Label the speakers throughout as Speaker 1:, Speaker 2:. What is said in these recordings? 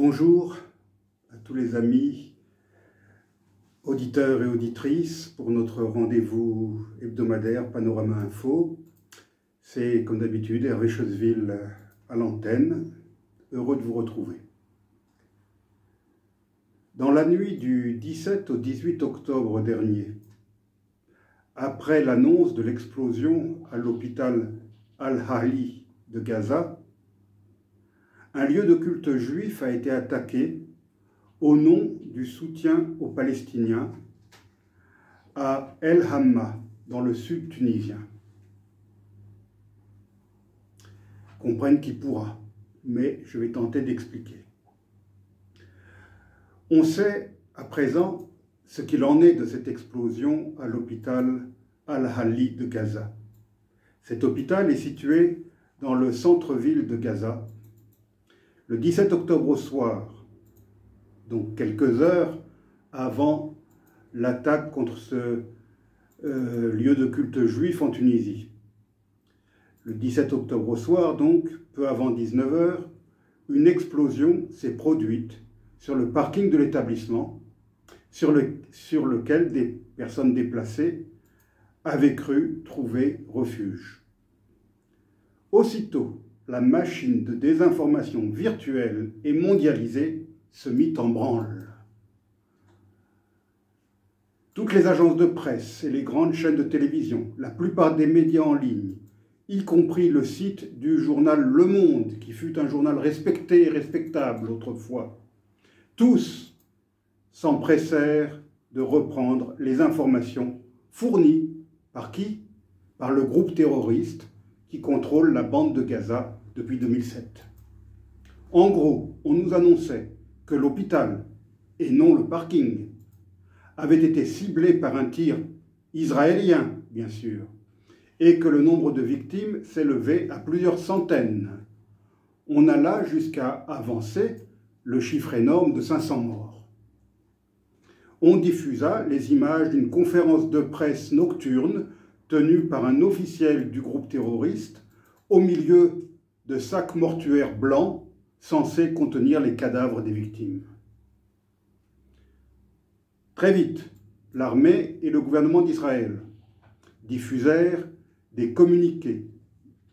Speaker 1: Bonjour à tous les amis, auditeurs et auditrices pour notre rendez-vous hebdomadaire Panorama Info. C'est comme d'habitude Hervé Choseville à l'antenne, heureux de vous retrouver. Dans la nuit du 17 au 18 octobre dernier, après l'annonce de l'explosion à l'hôpital Al-Ahli de Gaza, un lieu de culte juif a été attaqué au nom du soutien aux Palestiniens à El Hamma, dans le sud tunisien. Comprenne qui pourra, mais je vais tenter d'expliquer. On sait à présent ce qu'il en est de cette explosion à l'hôpital Al-Ahli de Gaza. Cet hôpital est situé dans le centre-ville de Gaza. Le 17 octobre au soir, donc quelques heures avant l'attaque contre ce lieu de culte juif en Tunisie. Le 17 octobre au soir, donc, peu avant 19 h, une explosion s'est produite sur le parking de l'établissement, sur lequel des personnes déplacées avaient cru trouver refuge. Aussitôt, la machine de désinformation virtuelle et mondialisée se mit en branle. Toutes les agences de presse et les grandes chaînes de télévision, la plupart des médias en ligne, y compris le site du journal Le Monde, qui fut un journal respecté et respectable autrefois, tous s'empressèrent de reprendre les informations fournies par qui? Par le groupe terroriste qui contrôle la bande de Gaza depuis 2007. En gros, on nous annonçait que l'hôpital, et non le parking, avait été ciblé par un tir israélien, bien sûr, et que le nombre de victimes s'élevait à plusieurs centaines. On alla jusqu'à avancer le chiffre énorme de 500 morts. On diffusa les images d'une conférence de presse nocturne tenue par un officiel du groupe terroriste au milieu de sacs mortuaires blancs censés contenir les cadavres des victimes. Très vite, l'armée et le gouvernement d'Israël diffusèrent des communiqués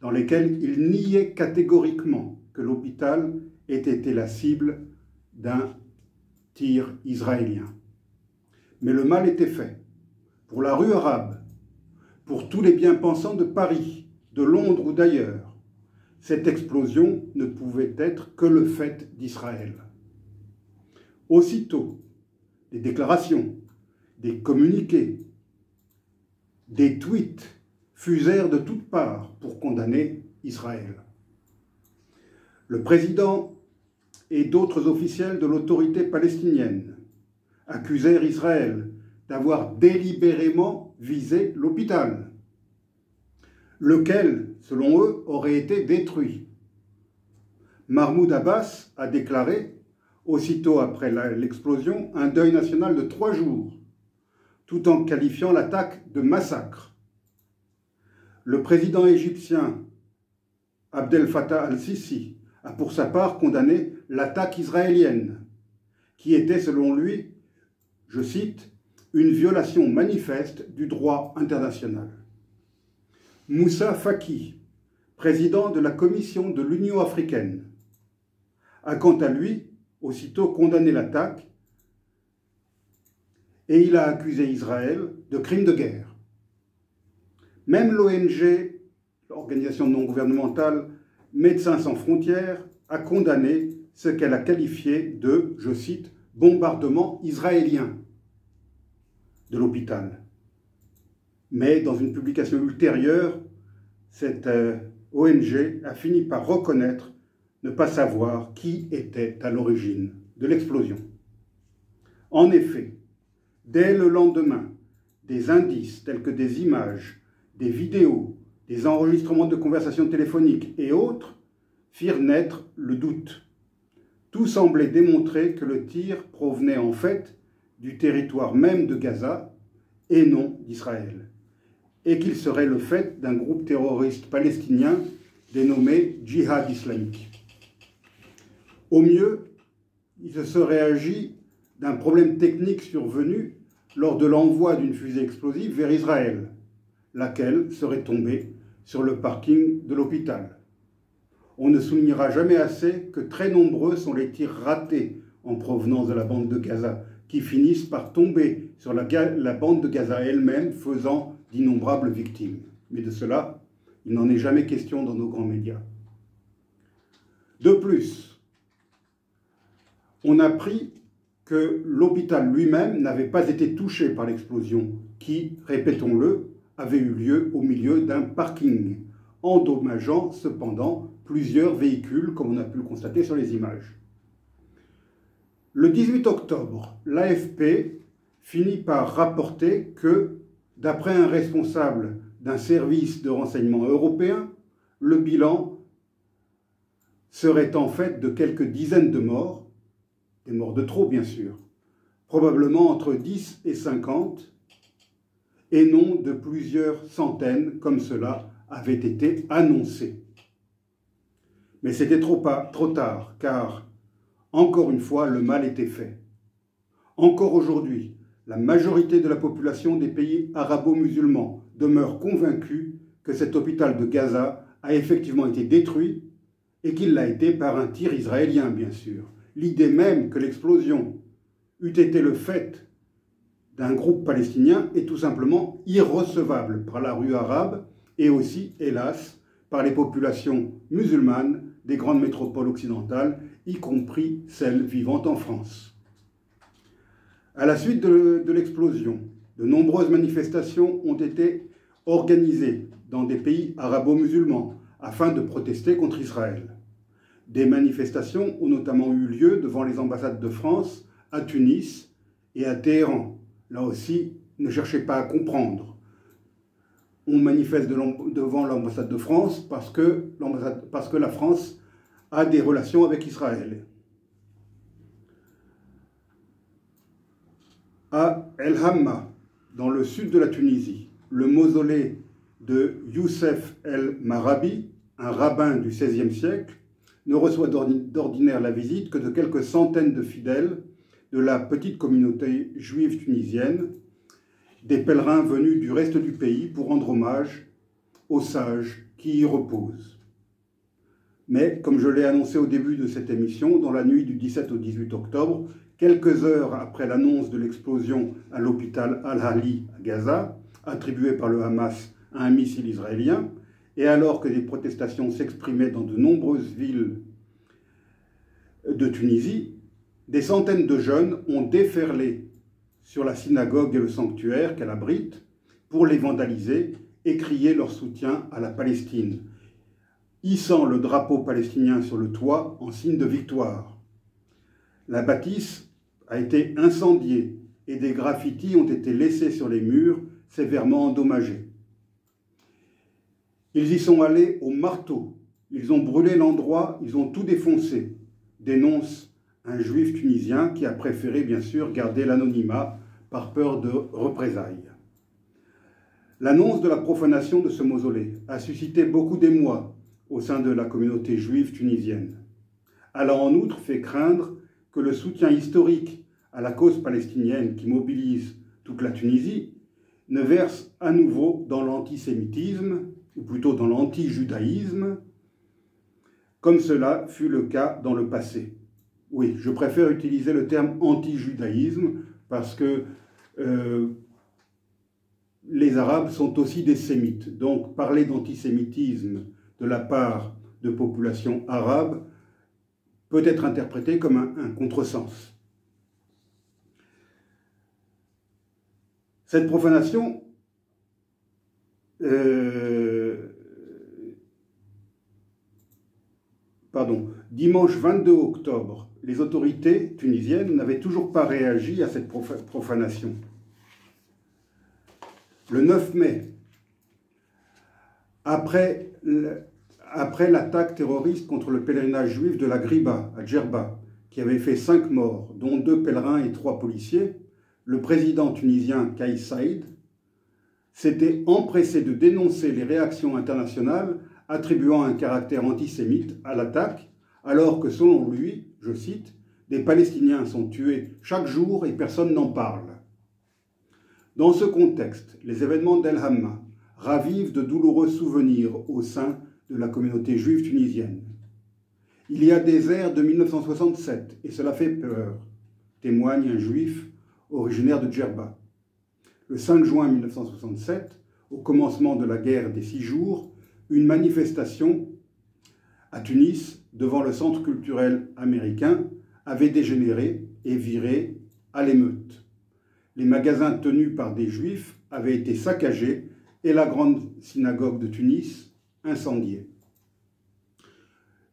Speaker 1: dans lesquels ils niaient catégoriquement que l'hôpital ait été la cible d'un tir israélien. Mais le mal était fait. Pour la rue arabe, pour tous les bien-pensants de Paris, de Londres ou d'ailleurs, cette explosion ne pouvait être que le fait d'Israël. Aussitôt, des déclarations, des communiqués, des tweets fusèrent de toutes parts pour condamner Israël. Le président et d'autres officiels de l'autorité palestinienne accusèrent Israël d'avoir délibérément visé l'hôpital, lequel, selon eux, aurait été détruit. Mahmoud Abbas a déclaré, aussitôt après l'explosion, un deuil national de 3 jours, tout en qualifiant l'attaque de massacre. Le président égyptien Abdel Fattah al-Sisi a pour sa part condamné l'attaque israélienne, qui était, selon lui, je cite, « une violation manifeste du droit international ». Moussa Faki, président de la Commission de l'Union africaine, a quant à lui aussitôt condamné l'attaque et il a accusé Israël de crimes de guerre. Même l'ONG, l'organisation non gouvernementale Médecins sans frontières, a condamné ce qu'elle a qualifié de, je cite, « bombardement israélien » de l'hôpital. Mais dans une publication ultérieure, cette ONG a fini par reconnaître ne pas savoir qui était à l'origine de l'explosion. En effet, dès le lendemain, des indices tels que des images, des vidéos, des enregistrements de conversations téléphoniques et autres firent naître le doute. Tout semblait démontrer que le tir provenait en fait du territoire même de Gaza et non d'Israël, et qu'il serait le fait d'un groupe terroriste palestinien dénommé Djihad islamique. Au mieux, il se serait agi d'un problème technique survenu lors de l'envoi d'une fusée explosive vers Israël, laquelle serait tombée sur le parking de l'hôpital. On ne soulignera jamais assez que très nombreux sont les tirs ratés en provenance de la bande de Gaza, qui finissent par tomber sur la bande de Gaza elle-même, faisant d'innombrables victimes. Mais de cela, il n'en est jamais question dans nos grands médias. De plus, on a appris que l'hôpital lui-même n'avait pas été touché par l'explosion, qui, répétons-le, avait eu lieu au milieu d'un parking, endommageant cependant plusieurs véhicules, comme on a pu le constater sur les images. Le 18 octobre, l'AFP finit par rapporter que, d'après un responsable d'un service de renseignement européen, le bilan serait en fait de quelques dizaines de morts, des morts de trop bien sûr, probablement entre 10 et 50, et non de plusieurs centaines comme cela avait été annoncé. Mais c'était trop tard, car, encore une fois, le mal était fait. Encore aujourd'hui, la majorité de la population des pays arabo-musulmans demeure convaincue que cet hôpital de Gaza a effectivement été détruit et qu'il l'a été par un tir israélien, bien sûr. L'idée même que l'explosion eût été le fait d'un groupe palestinien est tout simplement irrecevable par la rue arabe et aussi, hélas, par les populations musulmanes des grandes métropoles occidentales, y compris celles vivant en France. À la suite de l'explosion, de nombreuses manifestations ont été organisées dans des pays arabo-musulmans afin de protester contre Israël. Des manifestations ont notamment eu lieu devant les ambassades de France, à Tunis et à Téhéran. Là aussi, ne cherchez pas à comprendre. On manifeste devant l'ambassade de France parce que la France a des relations avec Israël. À El Hamma, dans le sud de la Tunisie, le mausolée de Youssef El Marabi, un rabbin du XVIe siècle, ne reçoit d'ordinaire la visite que de quelques centaines de fidèles de la petite communauté juive tunisienne, des pèlerins venus du reste du pays pour rendre hommage aux sages qui y reposent. Mais, comme je l'ai annoncé au début de cette émission, dans la nuit du 17 au 18 octobre, quelques heures après l'annonce de l'explosion à l'hôpital Al-Ahli à Gaza, attribuée par le Hamas à un missile israélien, et alors que des protestations s'exprimaient dans de nombreuses villes de Tunisie, des centaines de jeunes ont déferlé sur la synagogue et le sanctuaire qu'elle abrite pour les vandaliser et crier leur soutien à la Palestine, hissant le drapeau palestinien sur le toit en signe de victoire. La bâtisse a été incendiée et des graffitis ont été laissés sur les murs, sévèrement endommagés. Ils y sont allés au marteau, ils ont brûlé l'endroit, ils ont tout défoncé, dénonce un juif tunisien qui a préféré bien sûr garder l'anonymat par peur de représailles. L'annonce de la profanation de ce mausolée a suscité beaucoup d'émoi au sein de la communauté juive tunisienne. Elle a en outre fait craindre que le soutien historique à la cause palestinienne qui mobilise toute la Tunisie ne verse à nouveau dans l'antisémitisme, ou plutôt dans l'anti-judaïsme, comme cela fut le cas dans le passé. Oui, je préfère utiliser le terme anti-judaïsme parce que les Arabes sont aussi des sémites. Donc parler d'antisémitisme de la part de populations arabes peut être interprété comme un contresens. Cette profanation dimanche 22 octobre, les autorités tunisiennes n'avaient toujours pas réagi à cette profanation. Le 9 mai, après l'attaque terroriste contre le pèlerinage juif de la Griba à Djerba, qui avait fait 5 morts, dont 2 pèlerins et 3 policiers, le président tunisien Kais Saïed s'était empressé de dénoncer les réactions internationales attribuant un caractère antisémite à l'attaque, alors que selon lui, je cite, Des Palestiniens sont tués chaque jour et personne n'en parle. Dans ce contexte, les événements d'El Hamma ravivent de douloureux souvenirs au sein de la communauté juive tunisienne. Il y a des airs de 1967 et cela fait peur, témoigne un juif originaire de Djerba. Le 5 juin 1967, au commencement de la guerre des 6 jours, une manifestation à Tunis, devant le centre culturel américain, avait dégénéré et viré à l'émeute. Les magasins tenus par des juifs avaient été saccagés et la grande synagogue de Tunis incendiée.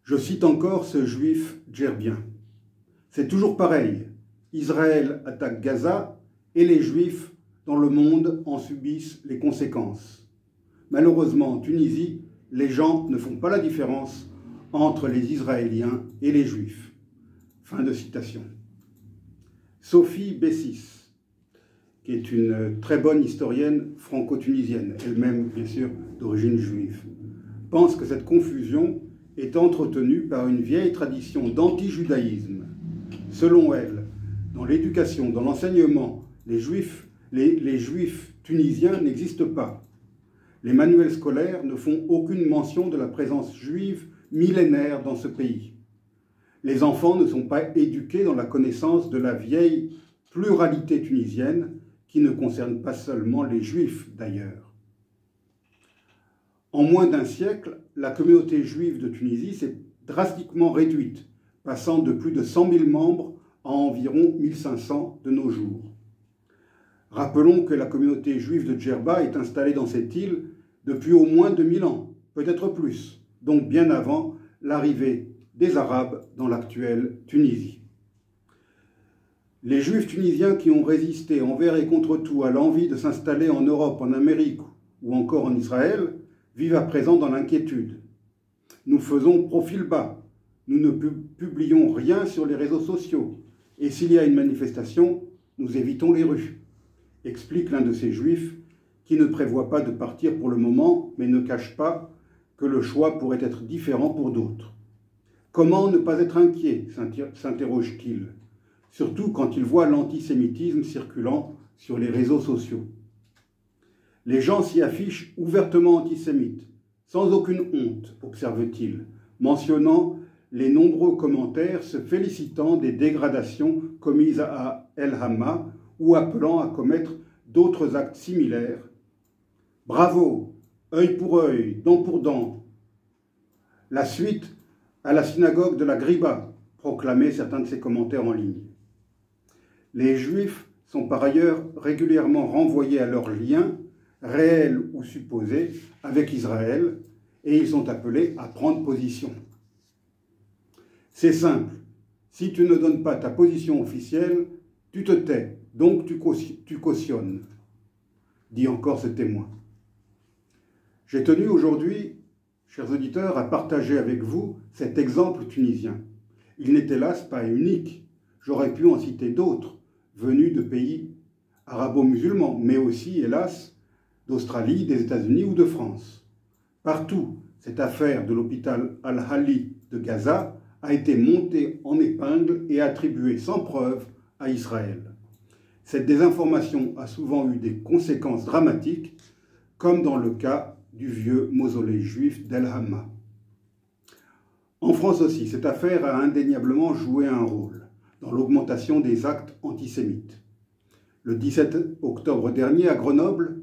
Speaker 1: Je cite encore ce juif djerbien. C'est toujours pareil. Israël attaque Gaza et les juifs dans le monde en subissent les conséquences. Malheureusement, en Tunisie, les gens ne font pas la différence entre les Israéliens et les Juifs. Fin de citation. Sophie Bessis, qui est une très bonne historienne franco-tunisienne, elle-même bien sûr d'origine juive, pense que cette confusion est entretenue par une vieille tradition d'anti-judaïsme. Selon elle, dans l'éducation, dans l'enseignement, les juifs tunisiens n'existent pas. Les manuels scolaires ne font aucune mention de la présence juive millénaire dans ce pays. Les enfants ne sont pas éduqués dans la connaissance de la vieille pluralité tunisienne, qui ne concerne pas seulement les juifs d'ailleurs. En moins d'un siècle, la communauté juive de Tunisie s'est drastiquement réduite, passant de plus de 100 000 membres à environ 1500 de nos jours. Rappelons que la communauté juive de Djerba est installée dans cette île depuis au moins 2000 ans, peut-être plus, donc bien avant l'arrivée des Arabes dans l'actuelle Tunisie. Les Juifs tunisiens qui ont résisté envers et contre tout à l'envie de s'installer en Europe, en Amérique ou encore en Israël vivent à présent dans l'inquiétude. Nous faisons profil bas, nous ne publions rien sur les réseaux sociaux et s'il y a une manifestation, nous évitons les rues, explique l'un de ces Juifs qui ne prévoit pas de partir pour le moment, mais ne cache pas que le choix pourrait être différent pour d'autres. Comment ne pas être inquiet, s'interroge-t-il, surtout quand il voit l'antisémitisme circulant sur les réseaux sociaux. Les gens s'y affichent ouvertement antisémites, sans aucune honte, observe-t-il, mentionnant les nombreux commentaires se félicitant des dégradations commises à El Hamma ou appelant à commettre d'autres actes similaires. Bravo, œil pour œil, dent pour dent. La suite à la synagogue de la Griba, proclamaient certains de ces commentaires en ligne. Les Juifs sont par ailleurs régulièrement renvoyés à leurs liens, réels ou supposés, avec Israël, et ils sont appelés à prendre position. C'est simple, si tu ne donnes pas ta position officielle, tu te tais, donc tu cautionnes, dit encore ce témoin. J'ai tenu aujourd'hui, chers auditeurs, à partager avec vous cet exemple tunisien. Il n'est hélas pas unique, j'aurais pu en citer d'autres, venus de pays arabo-musulmans, mais aussi, hélas, d'Australie, des États-Unis ou de France. Partout, cette affaire de l'hôpital Al-Hali de Gaza a été montée en épingle et attribuée sans preuve à Israël. Cette désinformation a souvent eu des conséquences dramatiques, comme dans le cas du vieux mausolée juif d'El Hamma. En France aussi, cette affaire a indéniablement joué un rôle dans l'augmentation des actes antisémites. Le 17 octobre dernier, à Grenoble,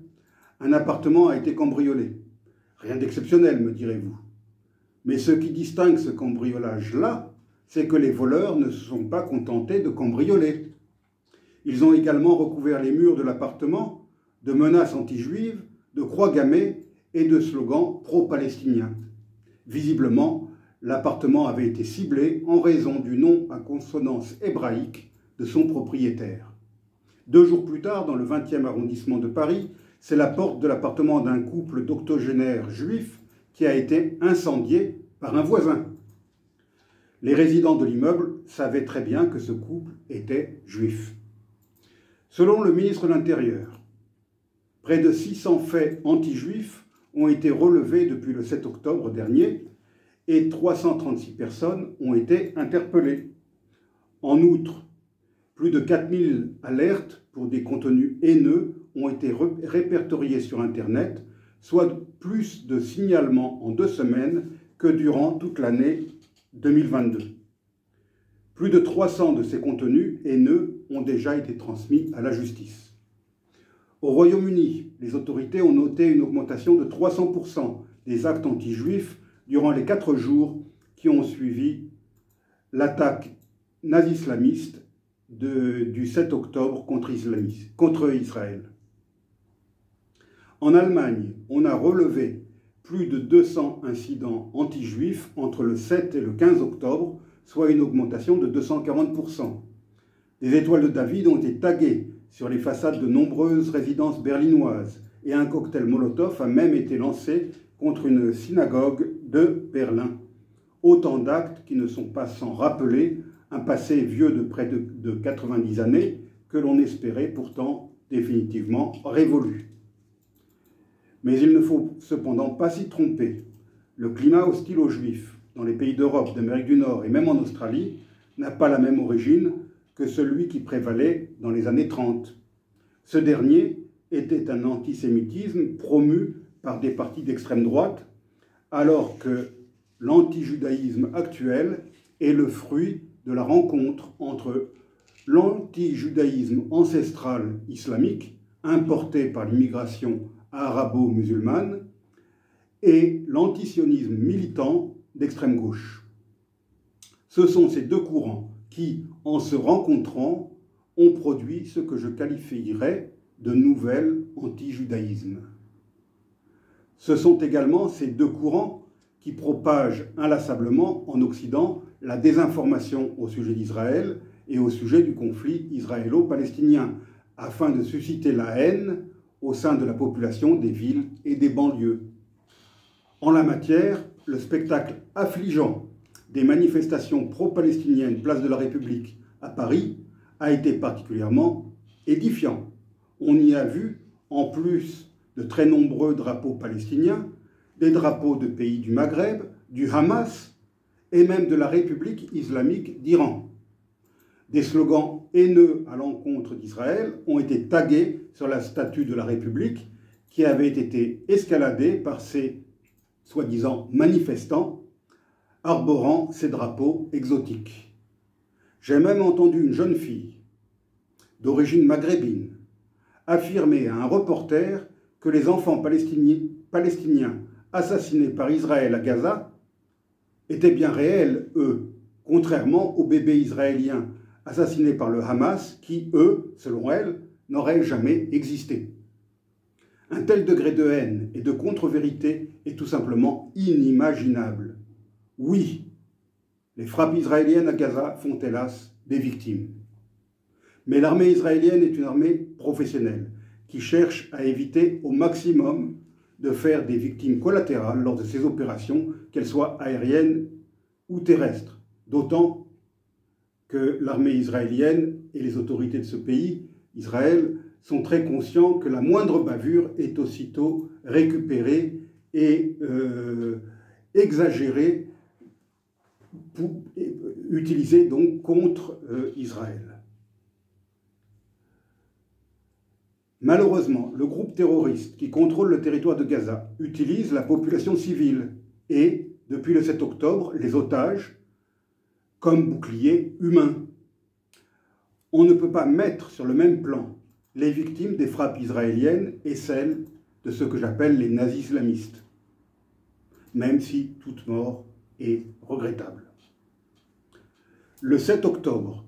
Speaker 1: un appartement a été cambriolé. Rien d'exceptionnel, me direz-vous. Mais ce qui distingue ce cambriolage-là, c'est que les voleurs ne se sont pas contentés de cambrioler. Ils ont également recouvert les murs de l'appartement de menaces anti-juives, de croix gammées et de slogans pro-palestiniens. Visiblement, l'appartement avait été ciblé en raison du nom à consonance hébraïque de son propriétaire. 2 jours plus tard, dans le 20e arrondissement de Paris, c'est la porte de l'appartement d'un couple d'octogénaires juifs qui a été incendiée par un voisin. Les résidents de l'immeuble savaient très bien que ce couple était juif. Selon le ministre de l'Intérieur, près de 600 faits anti-juifs ont été relevés depuis le 7 octobre dernier et 336 personnes ont été interpellées. En outre, plus de 4000 alertes pour des contenus haineux ont été répertoriés sur Internet, soit plus de signalements en 2 semaines que durant toute l'année 2022. Plus de 300 de ces contenus haineux ont déjà été transmis à la justice. Au Royaume-Uni, les autorités ont noté une augmentation de 300% des actes anti-juifs durant les 4 jours qui ont suivi l'attaque nazi-islamiste du 7 octobre contre Israël. En Allemagne, on a relevé plus de 200 incidents anti-juifs entre le 7 et le 15 octobre, soit une augmentation de 240%. Des étoiles de David ont été taguées sur les façades de nombreuses résidences berlinoises et un cocktail Molotov a même été lancé contre une synagogue de Berlin. Autant d'actes qui ne sont pas sans rappeler un passé vieux de près de 90 années que l'on espérait pourtant définitivement révolu. Mais il ne faut cependant pas s'y tromper. Le climat hostile aux Juifs dans les pays d'Europe, d'Amérique du Nord et même en Australie n'a pas la même origine que celui qui prévalait dans les années 30. Ce dernier était un antisémitisme promu par des partis d'extrême droite, alors que l'antijudaïsme actuel est le fruit de la rencontre entre l'antijudaïsme ancestral islamique, importé par l'immigration arabo-musulmane, et l'antisionisme militant d'extrême gauche. Ce sont ces 2 courants qui, en se rencontrant, ont produit ce que je qualifierais de nouvel antijudaïsme. Ce sont également ces 2 courants qui propagent inlassablement en Occident la désinformation au sujet d'Israël et au sujet du conflit israélo-palestinien, afin de susciter la haine au sein de la population des villes et des banlieues. En la matière, le spectacle affligeant des manifestations pro-palestiniennes place de la République à Paris a été particulièrement édifiant. On y a vu, en plus de très nombreux drapeaux palestiniens, des drapeaux de pays du Maghreb, du Hamas et même de la République islamique d'Iran. Des slogans haineux à l'encontre d'Israël ont été tagués sur la statue de la République qui avait été escaladée par ces soi-disant manifestants arborant ces drapeaux exotiques. J'ai même entendu une jeune fille d'origine maghrébine affirmer à un reporter que les enfants palestiniens assassinés par Israël à Gaza étaient bien réels, eux, contrairement aux bébés israéliens assassinés par le Hamas qui, eux, selon elle, n'auraient jamais existé. Un tel degré de haine et de contre-vérité est tout simplement inimaginable. Oui, les frappes israéliennes à Gaza font hélas des victimes. Mais l'armée israélienne est une armée professionnelle qui cherche à éviter au maximum de faire des victimes collatérales lors de ces opérations, qu'elles soient aériennes ou terrestres. D'autant que l'armée israélienne et les autorités de ce pays, Israël, sont très conscients que la moindre bavure est aussitôt récupérée et exagérée, utilisée donc contre Israël. Malheureusement, le groupe terroriste qui contrôle le territoire de Gaza utilise la population civile et, depuis le 7 octobre, les otages comme boucliers humains. On ne peut pas mettre sur le même plan les victimes des frappes israéliennes et celles de ce que j'appelle les nazis islamistes, même si toute mort est regrettable. Le 7 octobre,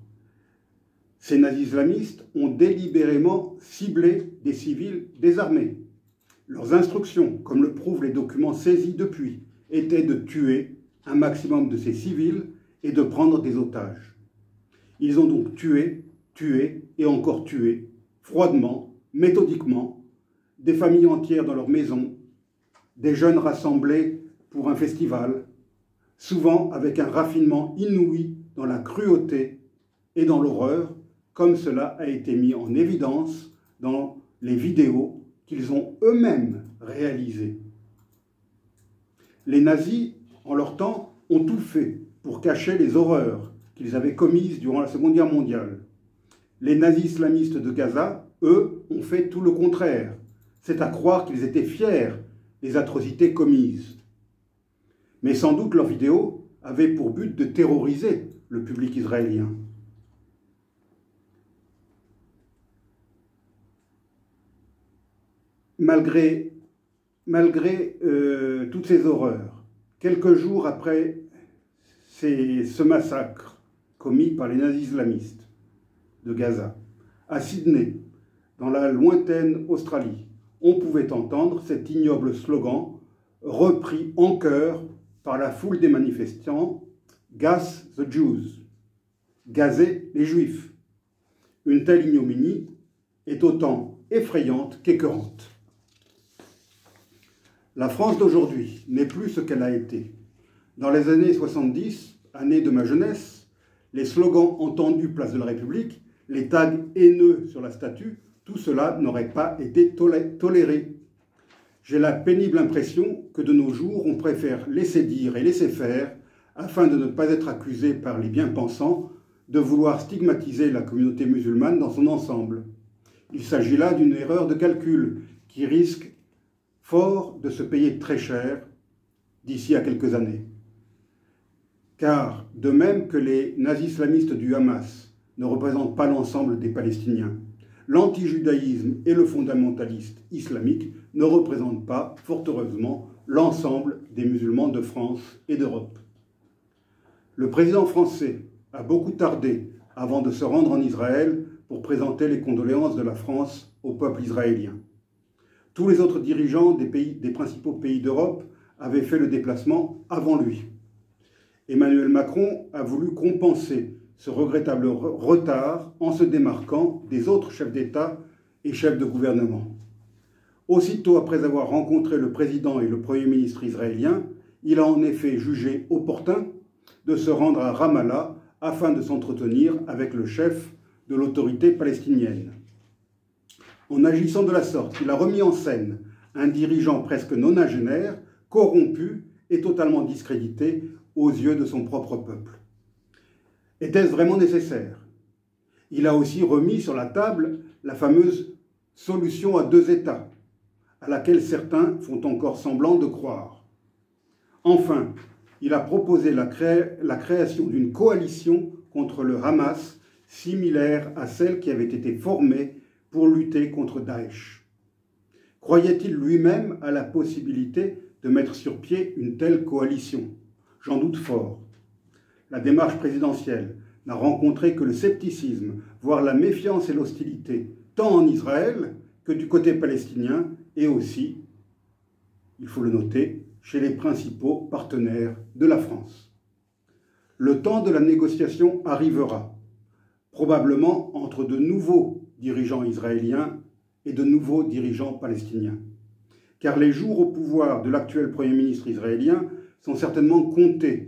Speaker 1: ces nazis islamistes ont délibérément ciblé des civils désarmés. Leurs instructions, comme le prouvent les documents saisis depuis, étaient de tuer un maximum de ces civils et de prendre des otages. Ils ont donc tué et encore tué, froidement, méthodiquement, des familles entières dans leurs maisons, des jeunes rassemblés pour un festival, souvent avec un raffinement inouï dans la cruauté et dans l'horreur, comme cela a été mis en évidence dans les vidéos qu'ils ont eux-mêmes réalisées. Les nazis, en leur temps, ont tout fait pour cacher les horreurs qu'ils avaient commises durant la Seconde Guerre mondiale. Les nazis islamistes de Gaza, eux, ont fait tout le contraire. C'est à croire qu'ils étaient fiers des atrocités commises. Mais sans doute leurs vidéos avaient pour but de terroriser le public israélien. Malgré toutes ces horreurs, quelques jours après ce massacre commis par les nazis islamistes de Gaza, à Sydney, dans la lointaine Australie, on pouvait entendre cet ignoble slogan repris en chœur par la foule des manifestants « Gas the Jews », gazer les Juifs. Une telle ignominie est autant effrayante qu'écœurante. La France d'aujourd'hui n'est plus ce qu'elle a été. Dans les années 70, années de ma jeunesse, les slogans entendus place de la République, les tags haineux sur la statue, tout cela n'aurait pas été toléré. J'ai la pénible impression que de nos jours, on préfère laisser dire et laisser faire afin de ne pas être accusé par les bien-pensants de vouloir stigmatiser la communauté musulmane dans son ensemble. Il s'agit là d'une erreur de calcul qui risque fort de se payer très cher d'ici à quelques années. Car, de même que les nazis islamistes du Hamas ne représentent pas l'ensemble des Palestiniens, l'antijudaïsme et le fondamentalisme islamique ne représentent pas, fort heureusement, l'ensemble des musulmans de France et d'Europe. Le président français a beaucoup tardé avant de se rendre en Israël pour présenter les condoléances de la France au peuple israélien. Tous les autres dirigeants des principaux pays d'Europe avaient fait le déplacement avant lui. Emmanuel Macron a voulu compenser ce regrettable retard en se démarquant des autres chefs d'État et chefs de gouvernement. Aussitôt après avoir rencontré le président et le Premier ministre israélien, il a en effet jugé opportun de se rendre à Ramallah afin de s'entretenir avec le chef de l'autorité palestinienne. En agissant de la sorte, il a remis en scène un dirigeant presque nonagénaire, corrompu et totalement discrédité aux yeux de son propre peuple. Était-ce vraiment nécessaire? Il a aussi remis sur la table la fameuse solution à deux États, à laquelle certains font encore semblant de croire. Enfin, il a proposé la création d'une coalition contre le Hamas, similaire à celle qui avait été formée pour lutter contre Daesh. Croyait-il lui-même à la possibilité de mettre sur pied une telle coalition? J'en doute fort. La démarche présidentielle n'a rencontré que le scepticisme, voire la méfiance et l'hostilité, tant en Israël que du côté palestinien, et aussi, il faut le noter, chez les principaux partenaires de la France. Le temps de la négociation arrivera, probablement entre de nouveaux dirigeants israéliens et de nouveaux dirigeants palestiniens. Car les jours au pouvoir de l'actuel Premier ministre israélien sont certainement comptés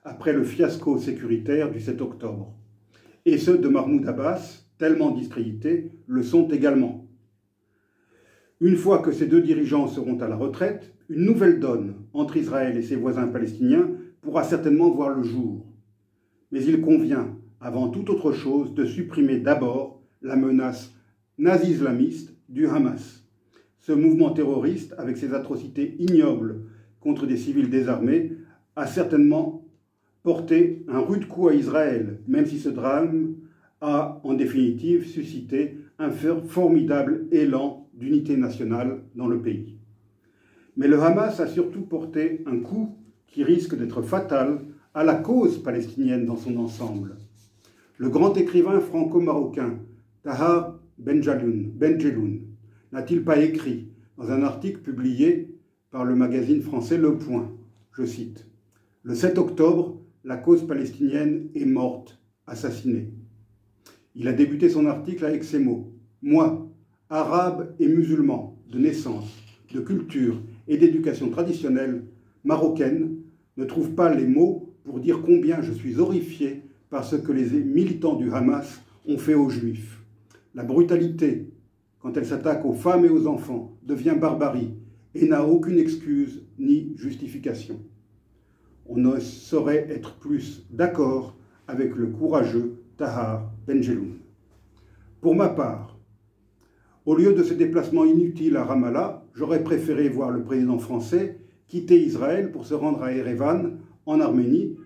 Speaker 1: après le fiasco sécuritaire du 7 octobre. Et ceux de Mahmoud Abbas, tellement discrédités, le sont également. Une fois que ces deux dirigeants seront à la retraite, une nouvelle donne entre Israël et ses voisins palestiniens pourra certainement voir le jour. Mais il convient, avant toute autre chose, de supprimer d'abord la menace nazi-islamiste du Hamas. Ce mouvement terroriste, avec ses atrocités ignobles contre des civils désarmés, a certainement porté un rude coup à Israël, même si ce drame a en définitive suscité un formidable élan d'unité nationale dans le pays. Mais le Hamas a surtout porté un coup qui risque d'être fatal à la cause palestinienne dans son ensemble. Le grand écrivain franco-marocain Tahar Benjelloun n'a-t-il pas écrit dans un article publié par le magazine français Le Point, je cite, « Le 7 octobre, la cause palestinienne est morte, assassinée. » Il a débuté son article avec ces mots. « Moi, arabe et musulman, de naissance, de culture et d'éducation traditionnelle marocaine, ne trouve pas les mots pour dire combien je suis horrifié par ce que les militants du Hamas ont fait aux Juifs. La brutalité, quand elle s'attaque aux femmes et aux enfants, devient barbarie et n'a aucune excuse ni justification. On ne saurait être plus d'accord avec le courageux Tahar Benjeloun. Pour ma part, au lieu de ce déplacement inutile à Ramallah, j'aurais préféré voir le président français quitter Israël pour se rendre à Erevan, en Arménie,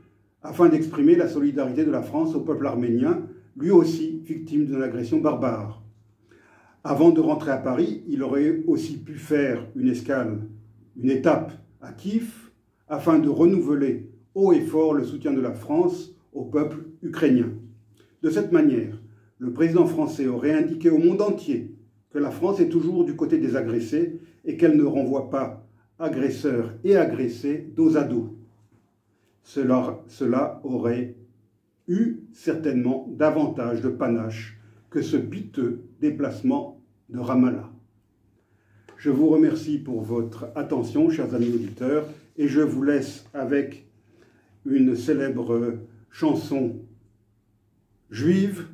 Speaker 1: afin d'exprimer la solidarité de la France au peuple arménien, lui aussi victime d'une agression barbare. Avant de rentrer à Paris, il aurait aussi pu faire une escale, une étape à Kiev, afin de renouveler haut et fort le soutien de la France au peuple ukrainien. De cette manière, le président français aurait indiqué au monde entier que la France est toujours du côté des agressés et qu'elle ne renvoie pas agresseurs et agressés dos à dos. Cela aurait eu certainement davantage de panache que ce piteux déplacement de Ramallah. Je vous remercie pour votre attention, chers amis auditeurs, et je vous laisse avec une célèbre chanson juive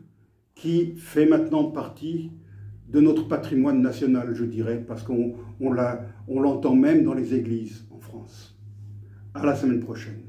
Speaker 1: qui fait maintenant partie de notre patrimoine national, je dirais, parce qu'on l'entend même dans les églises en France. À la semaine prochaine.